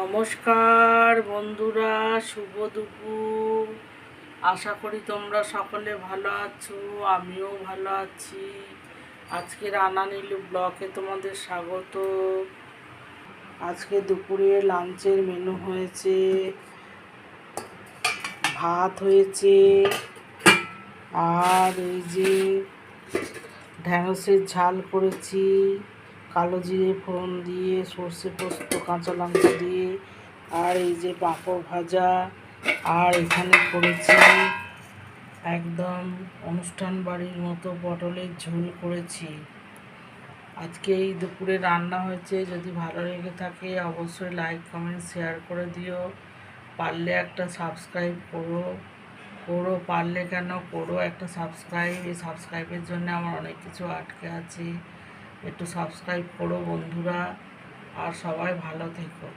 নমস্কার বন্ধুরা, শুভ দুপুর। আশা করি তোমরা সকলে ভালো আছো, আমিও ভালো আছি। আজকে রান্না নীলু ব্লকে তোমাদের স্বাগত। আজকে দুপুরে লাঞ্চের মেনু হয়েছে, ভাত হয়েছে, আর এই যে ঢ্যাঁড়সের ঝাল করেছি, কালো জিরে ফোড়ন দিয়ে, সর্ষে পোস্ত কাঁচা লঙ্কা দিয়ে, আর এই যে পাঁপড় ভাজা, আর এখানে করেছি একদম অনুষ্ঠান বাড়ির মতো পটলের ঝোল করেছি। আজকে এই দুপুরে রান্না হয়েছে। যদি ভালো লেগে থাকে অবশ্যই লাইক কমেন্ট শেয়ার করে দিও। পারলে একটা সাবস্ক্রাইব করো, পারলে কেন করো একটা সাবস্ক্রাইব। এই সাবস্ক্রাইবের জন্য আমার অনেক কিছু আটকে আছে। একটু সাবস্ক্রাইব করো বন্ধুরা, আর সবাই ভালো থেকো।